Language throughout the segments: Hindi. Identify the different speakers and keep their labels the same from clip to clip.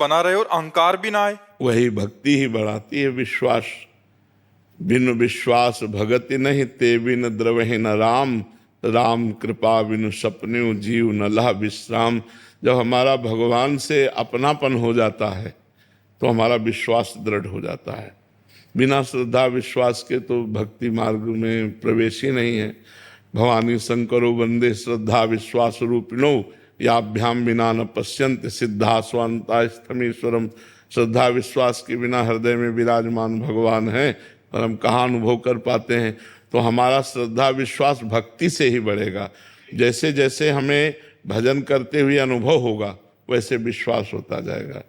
Speaker 1: बना रहे और अहंकार भी ना आए।
Speaker 2: वही भक्ति ही बढ़ाती है विश्वास। बिन विश्वास भगति नहीं, ते बिन द्रवहि न राम। राम कृपा बिनु सपने जीव न लह विश्राम। जब हमारा भगवान से अपनापन हो जाता है तो हमारा विश्वास दृढ़ हो जाता है। बिना श्रद्धा विश्वास के तो भक्ति मार्ग में प्रवेश ही नहीं है। भवानी शंकरो वंदे श्रद्धा विश्वास रूपिणो, याभ्याम बिना न पश्यन्ति सिद्धा स्वान्ता स्थमीश्वरम। श्रद्धा विश्वास के बिना हृदय में विराजमान भगवान हैं और हम कहाँ अनुभव कर पाते हैं। तो हमारा श्रद्धा विश्वास भक्ति से ही बढ़ेगा। जैसे जैसे हमें भजन करते हुए अनुभव होगा वैसे विश्वास होता जाएगा।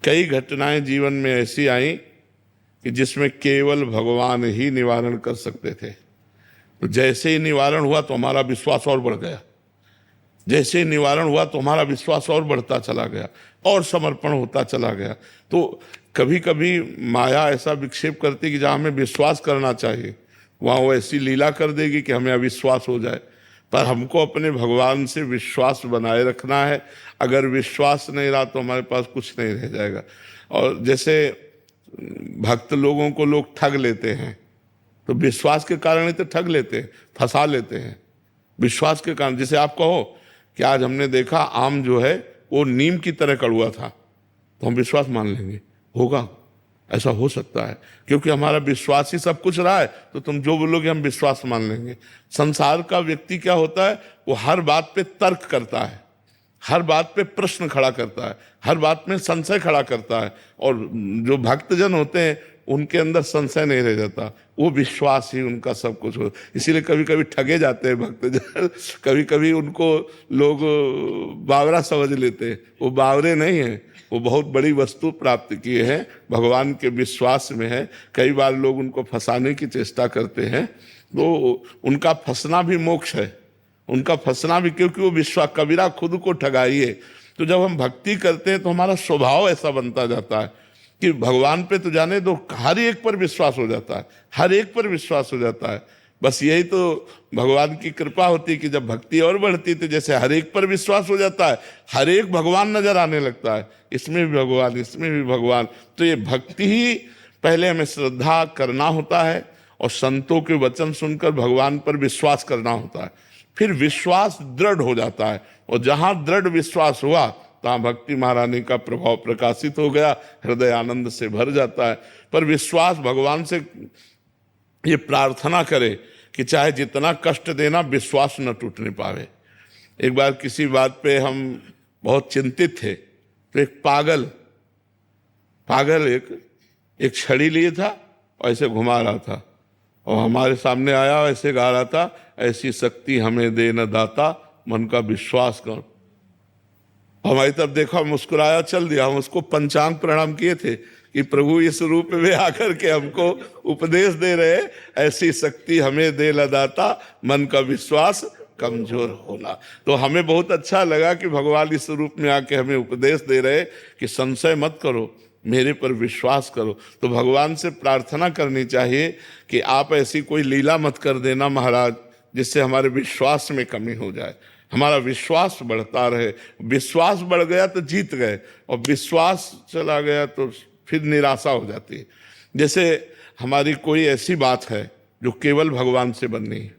Speaker 2: कई घटनाएं जीवन में ऐसी आई कि जिसमें केवल भगवान ही निवारण कर सकते थे। तो जैसे ही निवारण हुआ तो हमारा विश्वास और बढ़ गया। जैसे ही निवारण हुआ तो हमारा विश्वास और बढ़ता चला गया और समर्पण होता चला गया। तो कभी कभी माया ऐसा विक्षेप करती कि जहाँ हमें विश्वास करना चाहिए वहाँ वो ऐसी लीला कर देगी कि हमें अविश्वास हो जाए। पर हमको अपने भगवान से विश्वास बनाए रखना है। अगर विश्वास नहीं रहा तो हमारे पास कुछ नहीं रह जाएगा। और जैसे भक्त लोगों को लोग ठग लेते हैं तो विश्वास के कारण ही तो ठग लेते हैं, फंसा लेते हैं। विश्वास के कारण, जैसे आप कहो कि आज हमने देखा आम जो है वो नीम की तरह कड़वा था, तो हम विश्वास मान लेंगे होगा, ऐसा हो सकता है क्योंकि हमारा विश्वास ही सब कुछ रहा है। तो तुम जो बोलोगे हम विश्वास मान लेंगे। संसार का व्यक्ति क्या होता है, वो हर बात पे तर्क करता है, हर बात पे प्रश्न खड़ा करता है, हर बात में संशय खड़ा करता है। और जो भक्तजन होते हैं उनके अंदर संशय नहीं रह जाता, वो विश्वास ही उनका सब कुछ हो। इसीलिए कभी कभी ठगे जाते हैं भक्तजन। कभी कभी उनको लोग बावरा समझ लेते हैं, वो बावरे नहीं है, वो बहुत बड़ी वस्तु प्राप्त किए हैं, भगवान के विश्वास में है। कई बार लोग उनको फंसाने की चेष्टा करते हैं, तो उनका फंसना भी मोक्ष है, उनका फंसना भी, क्योंकि वो विश्वास, कबीरा खुद को ठगाइए। तो जब हम भक्ति करते हैं तो हमारा स्वभाव ऐसा बनता जाता है कि भगवान पे तो जाने दो, हर एक पर विश्वास हो जाता है, हर एक पर विश्वास हो जाता है। बस यही तो भगवान की कृपा होती है कि जब भक्ति और बढ़ती तो जैसे हर एक पर विश्वास हो जाता है, हर एक भगवान नजर आने लगता है, इसमें भी भगवान, इसमें भी भगवान। तो ये भक्ति ही पहले हमें श्रद्धा करना होता है और संतों के वचन सुनकर भगवान पर विश्वास करना होता है। फिर विश्वास दृढ़ हो जाता है और जहां दृढ़ विश्वास हुआ तहाँ भक्ति महारानी का प्रभाव प्रकाशित हो गया, हृदय आनंद से भर जाता है। पर विश्वास, भगवान से ये प्रार्थना करे कि चाहे जितना कष्ट देना विश्वास न टूटने पावे। एक बार किसी बात पे हम बहुत चिंतित थे तो एक पागल एक छड़ी लिए था और ऐसे घुमा रहा था और हमारे सामने आया, ऐसे गा रहा था, ऐसी शक्ति हमें दे न दाता, मन का विश्वास कर। हमारी तरफ देखा, मुस्कुराया, चल दिया। हम उसको पंचांग प्रणाम किए थे कि प्रभु इस रूप में आकर के हमको उपदेश दे रहे, ऐसी शक्ति हमें दे न दाता, मन का विश्वास कमजोर होना। तो हमें बहुत अच्छा लगा कि भगवान इस रूप में आके हमें उपदेश दे रहे कि संशय मत करो, मेरे पर विश्वास करो। तो भगवान से प्रार्थना करनी चाहिए कि आप ऐसी कोई लीला मत कर देना महाराज जिससे हमारे विश्वास में कमी हो जाए, हमारा विश्वास बढ़ता रहे। विश्वास बढ़ गया तो जीत गए और विश्वास चला गया तो फिर निराशा हो जाती है। जैसे हमारी कोई ऐसी बात है जो केवल भगवान से बननी है,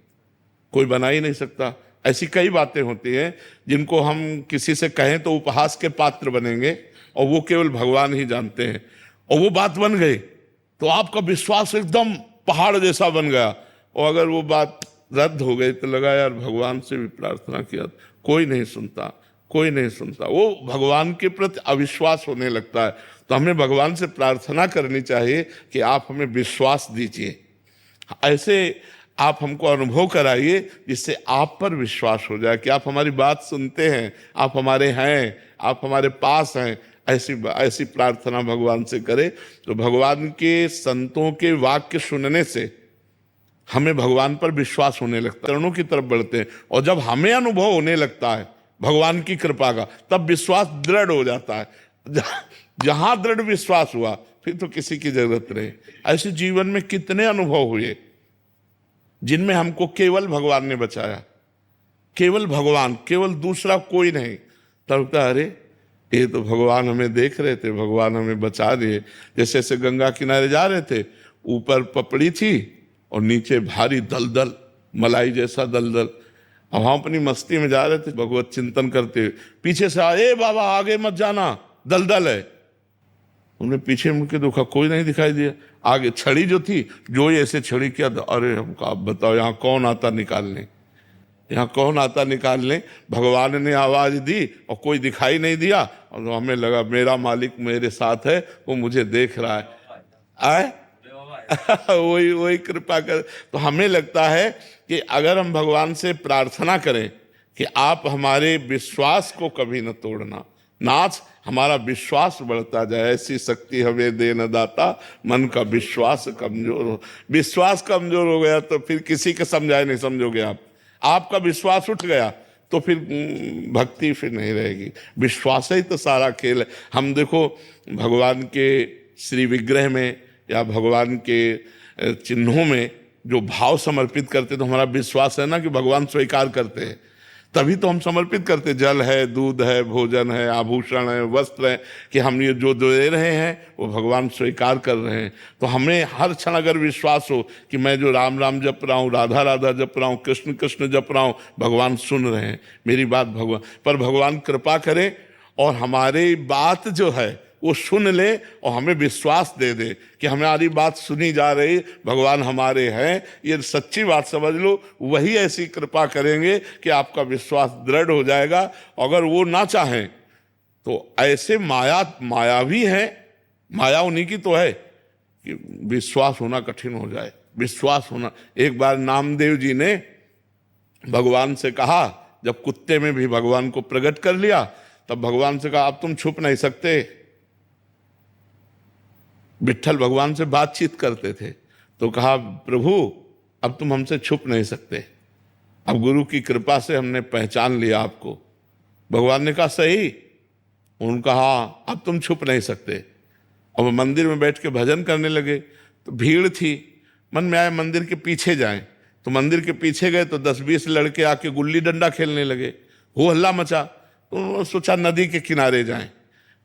Speaker 2: कोई बना ही नहीं सकता। ऐसी कई बातें होती हैं जिनको हम किसी से कहें तो उपहास के पात्र बनेंगे और वो केवल भगवान ही जानते हैं। और वो बात बन गई तो आपका विश्वास एकदम पहाड़ जैसा बन गया। और अगर वो बात रद्द हो गई तो लगा यार भगवान से भी प्रार्थना किया, कोई नहीं सुनता, कोई नहीं सुनता। वो भगवान के प्रति अविश्वास होने लगता है। तो हमें भगवान से प्रार्थना करनी चाहिए कि आप हमें विश्वास दीजिए, ऐसे आप हमको अनुभव कराइए जिससे आप पर विश्वास हो जाए कि आप हमारी बात सुनते हैं, आप हमारे हैं, आप हमारे पास हैं। ऐसी प्रार्थना भगवान से करें तो भगवान के संतों के वाक्य सुनने से हमें भगवान पर विश्वास होने लगता है, चरणों की तरफ बढ़ते हैं। और जब हमें अनुभव होने लगता है भगवान की कृपा का, तब विश्वास दृढ़ हो जाता है। जहां दृढ़ विश्वास हुआ फिर तो किसी की जरूरत नहीं। ऐसे जीवन में कितने अनुभव हुए जिनमें हमको केवल भगवान ने बचाया, केवल भगवान, केवल दूसरा कोई नहीं। तब लगता है अरे ये तो भगवान हमें देख रहे थे, भगवान हमें बचा रहे। जैसे ऐसे गंगा किनारे जा रहे थे, ऊपर पपड़ी थी और नीचे भारी दलदल, मलाई जैसा दलदल। अब हम अपनी मस्ती में जा रहे थे भगवत चिंतन करते हुए, पीछे से आए, बाबा आगे मत जाना दलदल है। हमने पीछे मुड़ के देखा, कोई नहीं दिखाई दिया। आगे छड़ी जो थी, जो ही ऐसे छड़ी किया, अरे हमको आप बताओ यहाँ कौन आता निकालने, यहाँ कौन आता निकालने। भगवान ने आवाज दी और कोई दिखाई नहीं दिया, और हमें लगा मेरा मालिक मेरे साथ है, वो मुझे देख रहा है। आए वही वही कृपा कर। तो हमें लगता है कि अगर हम भगवान से प्रार्थना करें कि आप हमारे विश्वास को कभी न तोड़ना, नाथ हमारा विश्वास बढ़ता जाए, ऐसी शक्ति हमें देना दाता, मन का विश्वास कमजोर हो। विश्वास कमजोर हो गया तो फिर किसी के समझाए नहीं समझोगे आप। आपका विश्वास उठ गया तो फिर भक्ति फिर नहीं रहेगी। विश्वास ही तो सारा खेल है। हम देखो भगवान के श्री विग्रह में या भगवान के चिन्हों में जो भाव समर्पित करते, तो हमारा विश्वास है ना कि भगवान स्वीकार करते हैं, तभी तो हम समर्पित करते। जल है, दूध है, भोजन है, आभूषण है, वस्त्र है, कि हम ये जो दे रहे हैं वो भगवान स्वीकार कर रहे हैं। तो हमें हर क्षण अगर विश्वास हो कि मैं जो राम राम जप रहा हूँ, राधा राधा जप रहा हूँ, कृष्ण कृष्ण जप रहा हूँ, भगवान सुन रहे हैं मेरी बात। भगवान पर भगवान कृपा करें और हमारी बात जो है वो सुन ले और हमें विश्वास दे दे कि हमारी बात सुनी जा रही, भगवान हमारे हैं, ये सच्ची बात समझ लो। वही ऐसी कृपा करेंगे कि आपका विश्वास दृढ़ हो जाएगा। अगर वो ना चाहें तो ऐसे मायावी हैं, माया उन्हीं की तो है कि विश्वास होना कठिन हो जाए। विश्वास होना, एक बार नामदेव जी ने भगवान से कहा, जब कुत्ते में भी भगवान को प्रकट कर लिया, तब भगवान से कहा अब तुम छुप नहीं सकते। विट्ठल भगवान से बातचीत करते थे, तो कहा प्रभु अब तुम हमसे छुप नहीं सकते, अब गुरु की कृपा से हमने पहचान लिया आपको। भगवान ने कहा सही। उन्होंने कहा अब तुम छुप नहीं सकते। अब मंदिर में बैठ के भजन करने लगे, तो भीड़ थी, मन में आया मंदिर के पीछे जाएं। तो मंदिर के पीछे गए तो 10-20 लड़के आके गुल्ली डंडा खेलने लगे, हो हल्ला मचा। तो सोचा नदी के किनारे जाएं।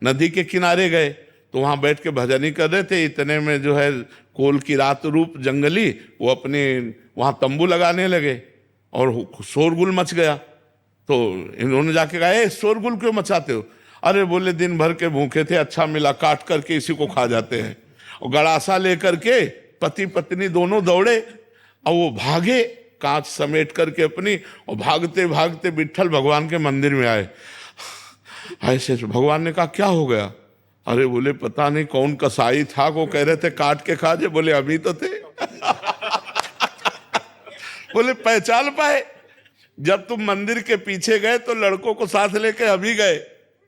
Speaker 2: नदी के किनारे गए तो वहाँ बैठ के भजन ही कर रहे थे। इतने में जो है कोल की रात रूप जंगली वो अपने वहाँ तंबू लगाने लगे और शोरगुल मच गया। तो इन्होंने जाके कहा ए शोरगुल क्यों मचाते हो? अरे बोले दिन भर के भूखे थे, अच्छा मिला, काट करके इसी को खा जाते हैं। और गड़ासा लेकर के पति पत्नी दोनों दौड़े और वो भागे कांच समेट करके अपनी, और भागते भागते विट्ठल भगवान के मंदिर में आए। ऐसे भगवान ने कहा क्या हो गया? अरे बोले पता नहीं कौन कसाई था, वो कह रहे थे काट के खा जे। बोले अभी तो थे। बोले पहचान पाए? जब तुम मंदिर के पीछे गए तो लड़कों को साथ लेके अभी गए,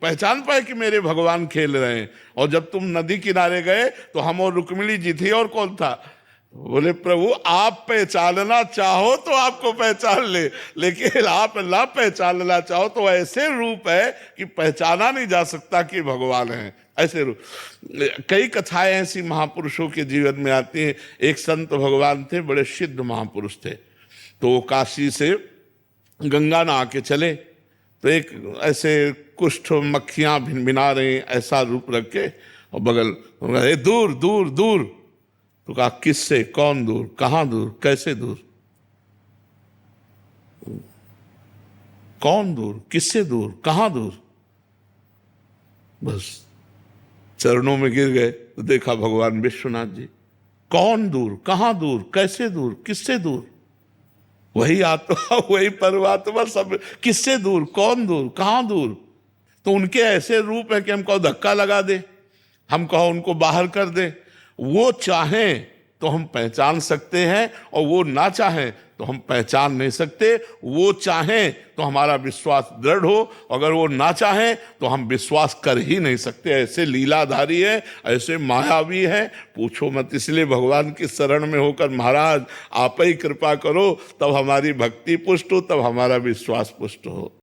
Speaker 2: पहचान पाए कि मेरे भगवान खेल रहे हैं। और जब तुम नदी किनारे गए तो हम और रुक्मिणी जी थी, और कौन था? बोले प्रभु आप पहचानना चाहो तो आपको पहचान ले, लेकिन आप ना पहचानना चाहो तो ऐसे रूप है कि पहचाना नहीं जा सकता कि भगवान है। ऐसे रूप। कई कथाएं ऐसी महापुरुषों के जीवन में आती हैं। एक संत भगवान थे, बड़े सिद्ध महापुरुष थे, तो वो काशी से गंगा नहा के चले, तो एक ऐसे कुष्ठ मक्खियां भिनभिना रही ऐसा रूप रख के, और बगल दूर दूर दूर। तो कहा किससे, कौन दूर, कहाँ दूर, कैसे दूर, कौन दूर, किससे दूर, कहाँ दूर? बस चरणों में गिर गए तो देखा भगवान विश्वनाथ जी। कौन दूर, कहाँ दूर, कैसे दूर, किससे दूर? वही आत्मा, वही परमात्मा, सब किससे दूर, कौन दूर, कहाँ दूर? तो उनके ऐसे रूप है कि हम कहो धक्का लगा दे, हम कहो उनको बाहर कर दे। वो चाहें तो हम पहचान सकते हैं, और वो ना चाहें तो हम पहचान नहीं सकते। वो चाहें तो हमारा विश्वास दृढ़ हो, अगर वो ना चाहें तो हम विश्वास कर ही नहीं सकते। ऐसे लीलाधारी है, ऐसे मायावी है, पूछो मत। इसलिए भगवान की शरण में होकर महाराज आप ही कृपा करो, तब हमारी भक्ति पुष्ट हो, तब हमारा विश्वास पुष्ट हो।